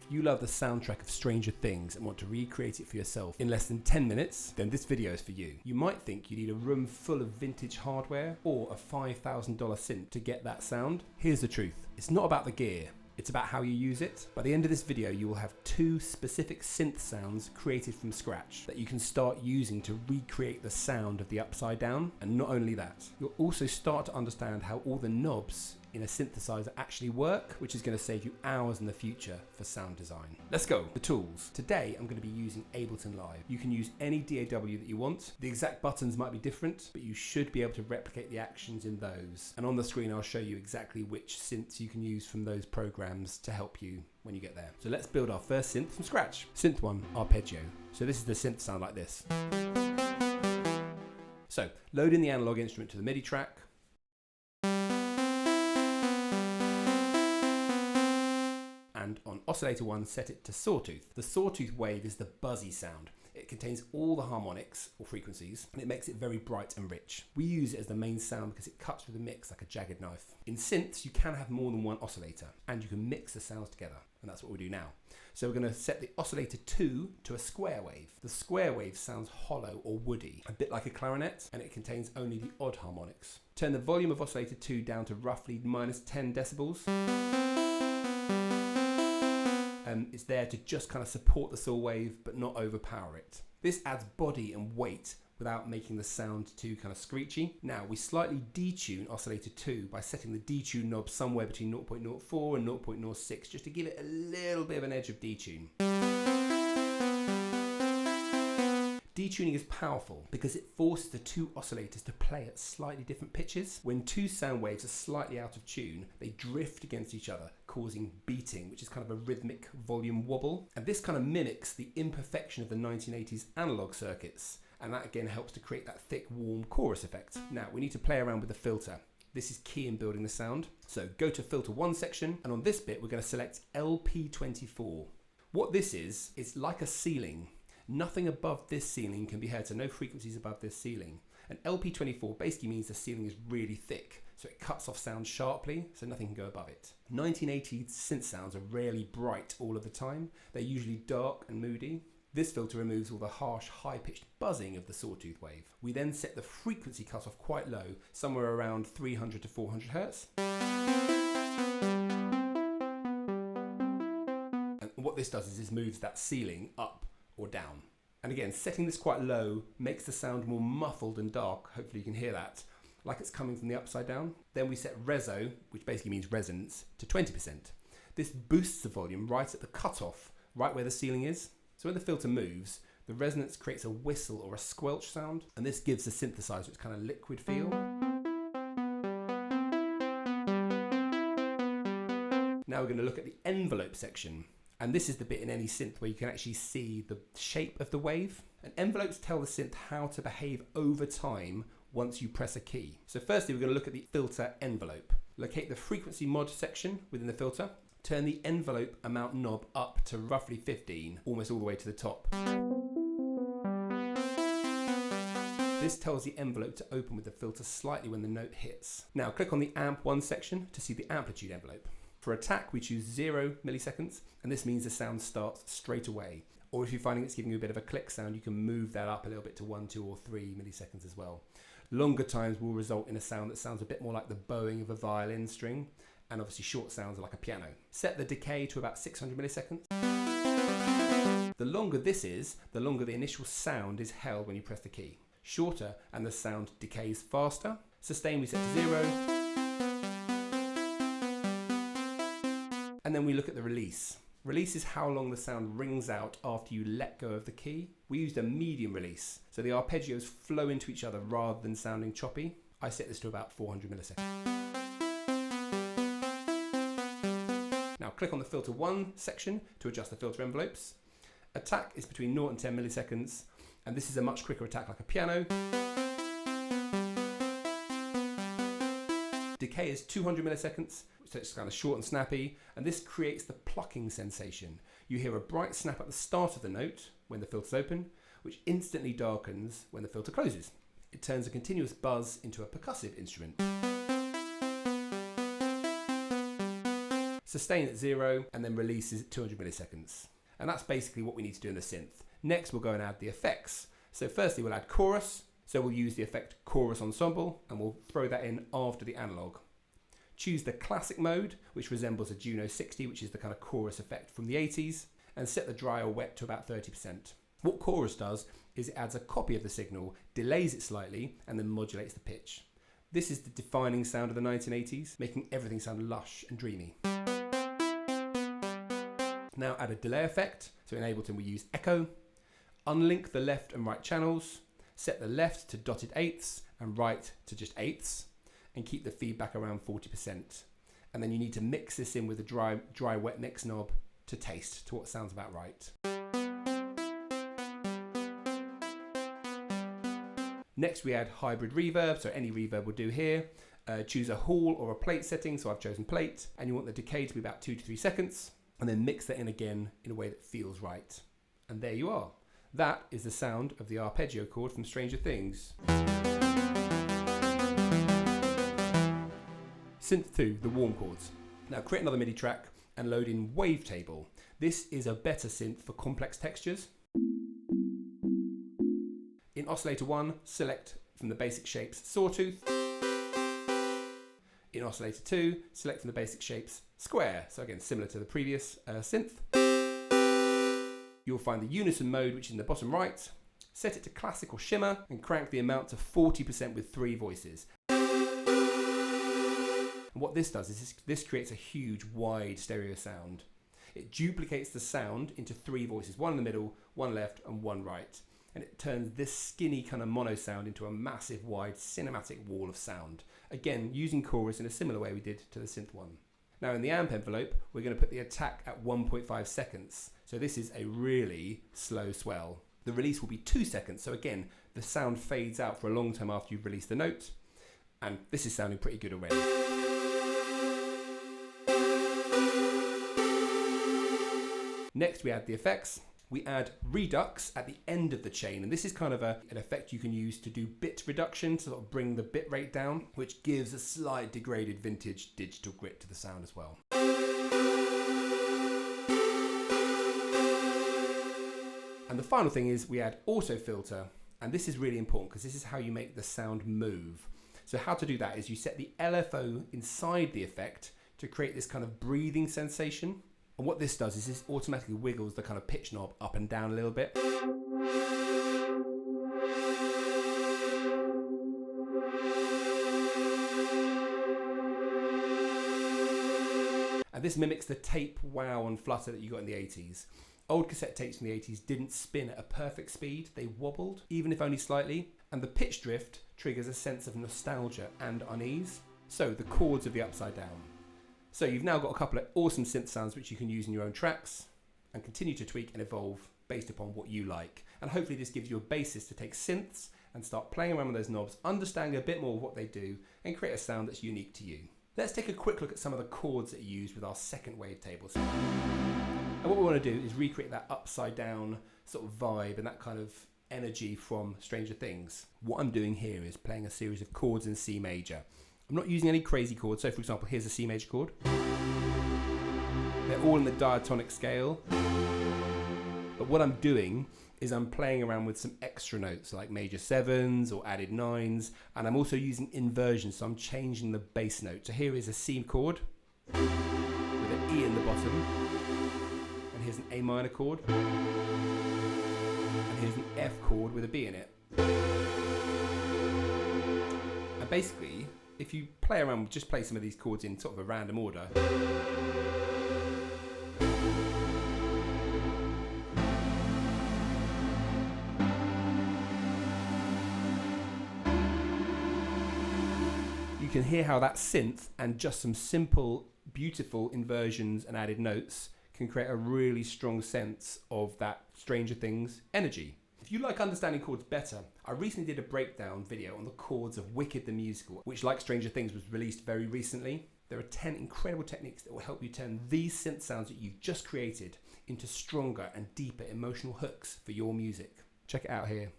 If you love the soundtrack of Stranger Things and want to recreate it for yourself in less than 10 minutes, then this video is for you. You might think you need a room full of vintage hardware or a $5,000 synth to get that sound. Here's the truth. It's not about the gear. It's about how you use it. By the end of this video, you will have 2 specific synth sounds created from scratch that you can start using to recreate the sound of the Upside Down. And not only that, you'll also start to understand how all the knobs in a synthesizer actually work, which is going to save you hours in the future for sound design. Let's go. The tools. Today I'm going to be using Ableton Live. You can use any DAW that you want. The exact buttons might be different, but you should be able to replicate the actions in those. And on the screen I'll show you exactly which synths you can use from those programs to help you when you get there. So let's build our first synth from scratch. Synth 1, Arpeggio. So this is the synth sound like this. So load in the analog instrument to the MIDI track. And on oscillator 1, set it to sawtooth. The sawtooth wave is the buzzy sound. It contains all the harmonics or frequencies and it makes it very bright and rich. We use it as the main sound because it cuts through the mix like a jagged knife. In synths, you can have more than one oscillator and you can mix the sounds together, and that's what we do now. So we're going to set the oscillator 2 to a square wave. The square wave sounds hollow or woody, a bit like a clarinet, and it contains only the odd harmonics. Turn the volume of oscillator 2 down to roughly -10 decibels. It's there to just kind of support the saw wave but not overpower it. This adds body and weight without making the sound too kind of screechy. Now we slightly detune oscillator 2 by setting the detune knob somewhere between 0.04 and 0.06 just to give it a little bit of an edge of detune. Detuning is powerful because it forces the 2 oscillators to play at slightly different pitches. When 2 sound waves are slightly out of tune, they drift against each other, causing beating, which is kind of a rhythmic volume wobble. And this kind of mimics the imperfection of the 1980s analog circuits. And that again helps to create that thick, warm chorus effect. Now we need to play around with the filter. This is key in building the sound. So go to filter 1 section, and on this bit we're going to select LP24. What this is, it's like a ceiling. Nothing above this ceiling can be heard, so no frequencies above this ceiling. And LP24 basically means the ceiling is really thick, so it cuts off sound sharply, so nothing can go above it. 1980s synth sounds are rarely bright all of the time. They're usually dark and moody. This filter removes all the harsh, high-pitched buzzing of the sawtooth wave. We then set the frequency cutoff quite low, somewhere around 300 to 400 Hertz. And what this does is this moves that ceiling up or down. And again, setting this quite low makes the sound more muffled and dark. Hopefully you can hear that, like it's coming from the Upside Down. Then we set reso, which basically means resonance, to 20%. This boosts the volume right at the cutoff, right where the ceiling is. So when the filter moves, the resonance creates a whistle or a squelch sound, and this gives the synthesizer its kind of liquid feel. Now we're going to look at the envelope section. And this is the bit in any synth where you can actually see the shape of the wave. And envelopes tell the synth how to behave over time once you press a key. So firstly, we're going to look at the filter envelope. Locate the frequency mod section within the filter. Turn the envelope amount knob up to roughly 15, almost all the way to the top. This tells the envelope to open with the filter slightly when the note hits. Now click on the amp 1 section to see the amplitude envelope. For attack, we choose 0 milliseconds, and this means the sound starts straight away. Or if you're finding it's giving you a bit of a click sound, you can move that up a little bit to 1, 2, or 3 milliseconds as well. Longer times will result in a sound that sounds a bit more like the bowing of a violin string, and obviously short sounds are like a piano. Set the decay to about 600 milliseconds. The longer this is, the longer the initial sound is held when you press the key. Shorter, and the sound decays faster. Sustain we set to 0. And then we look at the release. Release is how long the sound rings out after you let go of the key. We used a medium release, so the arpeggios flow into each other rather than sounding choppy. I set this to about 400 milliseconds. Now click on the filter 1 section to adjust the filter envelopes. Attack is between 0 and 10 milliseconds, and this is a much quicker attack like a piano. Decay is 200 milliseconds, so it's kind of short and snappy, and this creates the plucking sensation. You hear a bright snap at the start of the note when the filter's open, which instantly darkens when the filter closes. It turns a continuous buzz into a percussive instrument. sustain at 0, and then release is at 200 milliseconds. And that's basically what we need to do in the synth. Next, we'll go and add the effects. So firstly, we'll add chorus. So we'll use the effect chorus ensemble, and we'll throw that in after the analog. Choose the classic mode, which resembles a Juno 60, which is the kind of chorus effect from the 80s, and set the dry or wet to about 30%. What chorus does is it adds a copy of the signal, delays it slightly, and then modulates the pitch. This is the defining sound of the 1980s, making everything sound lush and dreamy. Now add a delay effect. So in Ableton we use echo. Unlink the left and right channels. Set the left to dotted eighths and right to just eighths, and keep the feedback around 40%. And then you need to mix this in with the dry wet mix knob to taste to what sounds about right. Next we add hybrid reverb, so any reverb will do here. Choose a hall or a plate setting, so I've chosen plate, and you want the decay to be about 2 to 3 seconds, and then mix that in again in a way that feels right. And there you are. That is the sound of the arpeggio chord from Stranger Things. Synth 2, the warm chords. Now create another MIDI track and load in Wavetable. This is a better synth for complex textures. In oscillator 1, select from the basic shapes sawtooth. In oscillator 2, select from the basic shapes square. So again, similar to the previous synth. You'll find the unison mode, which is in the bottom right. Set it to classic or shimmer and crank the amount to 40% with 3 voices. And what this does is this creates a huge wide stereo sound. It duplicates the sound into 3 voices, one in the middle, one left and one right. And it turns this skinny kind of mono sound into a massive wide cinematic wall of sound. Again, using chorus in a similar way we did to the synth one. Now in the amp envelope, we're going to put the attack at 1.5 seconds. So this is a really slow swell. The release will be 2 seconds. So again, the sound fades out for a long time after you've released the note. And this is sounding pretty good already. Next we add the effects. We add redux at the end of the chain, and this is kind of an effect you can use to do bit reduction, to sort of bring the bit rate down, which gives a slight degraded vintage digital grit to the sound as well. And the final thing is we add auto filter, and this is really important because this is how you make the sound move. So how to do that is you set the LFO inside the effect to create this kind of breathing sensation. And what this does is this automatically wiggles the kind of pitch knob up and down a little bit. And this mimics the tape wow and flutter that you got in the 80s. Old cassette tapes from the 80s didn't spin at a perfect speed, they wobbled, even if only slightly. And the pitch drift triggers a sense of nostalgia and unease. So the chords of the upside down. So you've now got a couple of awesome synth sounds which you can use in your own tracks and continue to tweak and evolve based upon what you like. And hopefully this gives you a basis to take synths and start playing around with those knobs, understanding a bit more of what they do and create a sound that's unique to you. Let's take a quick look at some of the chords that are used with our second wavetable. And what we want to do is recreate that upside down sort of vibe and that kind of energy from Stranger Things. What I'm doing here is playing a series of chords in C major. I'm not using any crazy chords, so for example, here's a C major chord. They're all in the diatonic scale. But what I'm doing is I'm playing around with some extra notes like major 7s or added 9s, and I'm also using inversions, so I'm changing the bass note. So here is a C chord with an E in the bottom, and here's an A minor chord, and here's an F chord with a B in it. And basically, if you play around, just play some of these chords in sort of a random order. You can hear how that synth and just some simple, beautiful inversions and added notes can create a really strong sense of that Stranger Things energy. If you like understanding chords better, I recently did a breakdown video on the chords of Wicked the Musical, which like Stranger Things was released very recently. There are 10 incredible techniques that will help you turn these synth sounds that you've just created into stronger and deeper emotional hooks for your music. Check it out here.